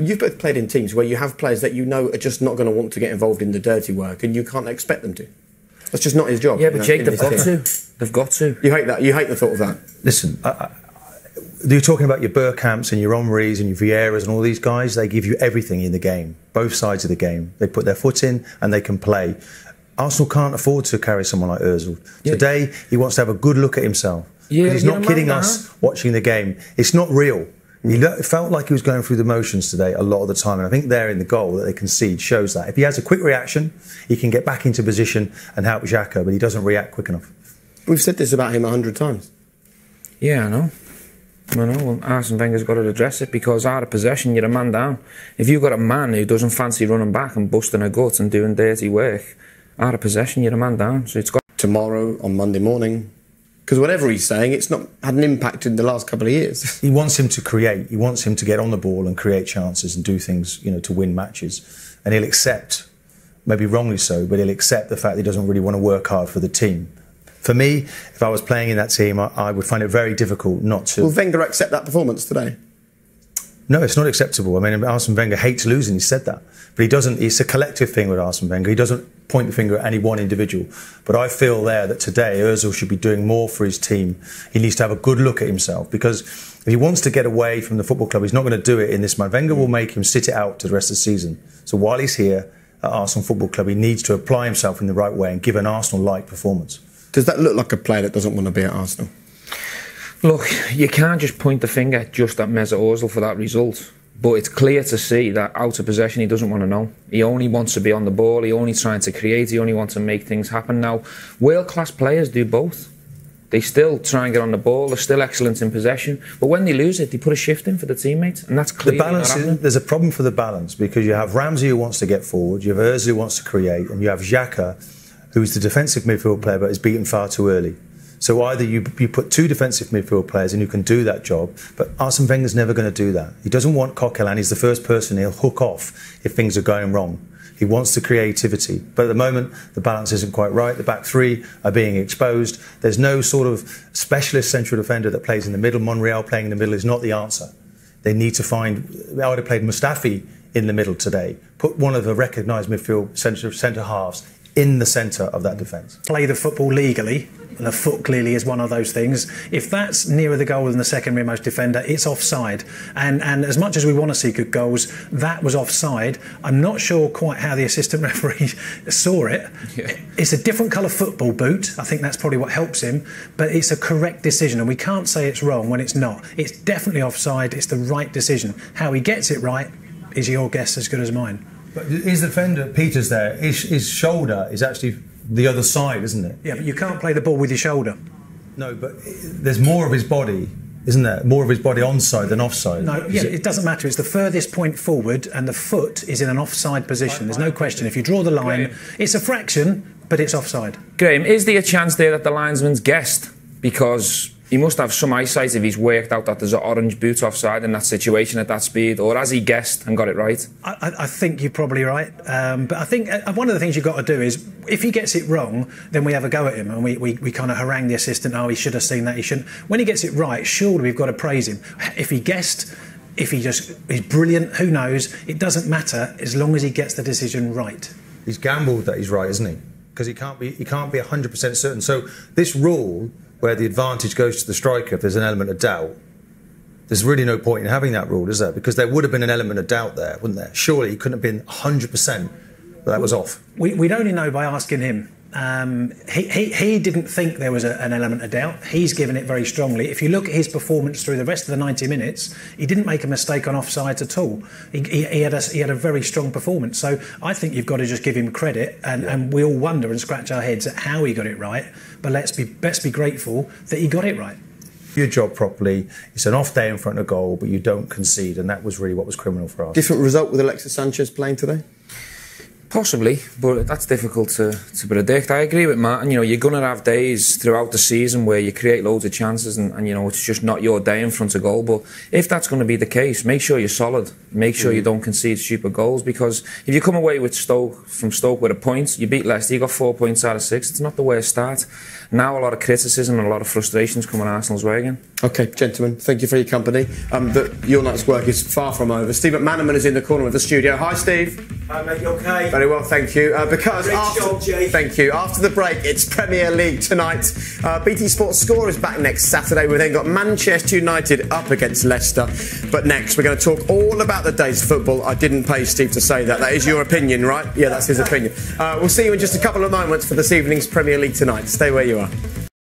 you've both played in teams where you have players that you know are just not going to want to get involved in the dirty work, and you can't expect them to. That's just not his job. Yeah, but Jake, they've got to. They've got to. You hate that. You hate the thought of that. Listen, you're talking about your Bergkamps and your Omris and your Vieiras and all these guys. They give you everything in the game, both sides of the game. They put their foot in and they can play. Arsenal can't afford to carry someone like Ozil. Yeah. Today, he wants to have a good look at himself. Yeah, he's not kidding us watching the game. It's not real. He felt like he was going through the motions today a lot of the time, and I think there in the goal that they concede shows that. If he has a quick reaction, he can get back into position and help Xhaka, but he doesn't react quick enough. We've said this about him 100 times. Yeah, I know. Well, Arsene Wenger's got to address it, because out of possession, you're a man down. If you've got a man who doesn't fancy running back and busting a gut and doing dirty work, out of possession, you're a man down. So it's got... Tomorrow, on Monday morning... Because whatever he's saying, it's not had an impact in the last couple of years. He wants him to create. He wants him to get on the ball and create chances and do things, you know, to win matches. And he'll accept, maybe wrongly so, but he'll accept the fact that he doesn't really want to work hard for the team. For me, if I was playing in that team, I would find it very difficult not to. Will Wenger accept that performance today? No, it's not acceptable. I mean, Arsene Wenger hates losing. He said that. But he doesn't. It's a collective thing with Arsene Wenger. He doesn't point the finger at any one individual. But I feel there that today Ozil should be doing more for his team. He needs to have a good look at himself, because if he wants to get away from the football club, he's not going to do it in this month. Wenger will make him sit it out to the rest of the season. So while he's here at Arsenal Football Club, he needs to apply himself in the right way and give an Arsenal-like performance. Does that look like a player that doesn't want to be at Arsenal? Look, you can't just point the finger just at Mesut Ozil for that result. But it's clear to see that out of possession, he doesn't want to know. He only wants to be on the ball. He only trying to create. He only wants to make things happen. Now, world-class players do both. They still try and get on the ball. They're still excellent in possession. But when they lose it, they put a shift in for the teammates. And that's clear. There's a problem for the balance, because you have Ramsey who wants to get forward, you have Ozil who wants to create, and you have Xhaka, who's the defensive midfield player but is beaten far too early. So either you put two defensive midfield players and you can do that job, but Arsene Wenger's never going to do that. He doesn't want Coquelin. He's the first person he'll hook off if things are going wrong. He wants the creativity. But at the moment, the balance isn't quite right. The back three are being exposed. There's no sort of specialist central defender that plays in the middle. Monreal playing in the middle is not the answer. They need to find... I would have played Mustafi in the middle today. Put one of the recognised midfield centre halves in the centre of that defence. Play the football legally, and the foot clearly is one of those things. If that's nearer the goal than the second rearmost defender, it's offside. And as much as we want to see good goals, that was offside. I'm not sure quite how the assistant referee saw it. Yeah. It's a different colour football boot. I think that's probably what helps him. But it's a correct decision, and we can't say it's wrong when it's not. It's definitely offside. It's the right decision. How he gets it right is your guess as good as mine. But his defender, Peters there, his shoulder is actually the other side, isn't it? Yeah, but you can't play the ball with your shoulder. No, but there's more of his body, isn't there? More of his body onside than offside. No, yeah, it doesn't matter. It's the furthest point forward, and the foot is in an offside position. There's no question. If you draw the line, it's a fraction, but it's offside. Graham, is there a chance there that the linesman's guessed? Because he must have some eyesight if he's worked out that there's an orange boot offside in that situation at that speed, or has he guessed and got it right? I think you're probably right. But I think one of the things you've got to do is, if he gets it wrong, then we have a go at him and we kind of harangue the assistant, oh, he should have seen that, he shouldn't. When he gets it right, surely we've got to praise him. If he guessed, if he just is brilliant, who knows? It doesn't matter as long as he gets the decision right. He's gambled that he's right, isn't he? Because he can't be 100% certain. So this rule, where the advantage goes to the striker if there's an element of doubt, there's really no point in having that rule, is there? Because there would have been an element of doubt there, wouldn't there? Surely he couldn't have been 100%, but that was off. We'd only know by asking him. He didn't think there was an element of doubt. He's given it very strongly. If you look at his performance through the rest of the 90 minutes, he didn't make a mistake on offsides at all. He had a very strong performance. So I think you've got to just give him credit, and we all wonder and scratch our heads at how he got it right. But let's be grateful that he got it right. Your job properly. It's an off day in front of goal, but you don't concede, and that was really what was criminal for us. Different result with Alexis Sanchez playing today? Possibly, but that's difficult to predict. I agree with Matt, and you're going to have days throughout the season where you create loads of chances and it's just not your day in front of goal. But if that's going to be the case, make sure you're solid. Make sure you don't concede stupid goals, because if you come away with from Stoke with a point, you beat Leicester, you got 4 points out of 6, it's not the way to start. Now a lot of criticism and a lot of frustrations coming Arsenal's way again. OK, gentlemen, thank you for your company. Your night's work is far from over. Steve McManaman is in the corner of the studio. Hi, Steve. Hi, mate, you OK? Very well, thank you. Because Thank you. After the break, it's Premier League tonight. BT Sports Score is back next Saturday. We've then got Manchester United up against Leicester. But next, we're going to talk all about the day's football. I didn't pay Steve to say that. That is your opinion, right? Yeah, that's his opinion. We'll see you in just a couple of moments for this evening's Premier League tonight. Stay where you are.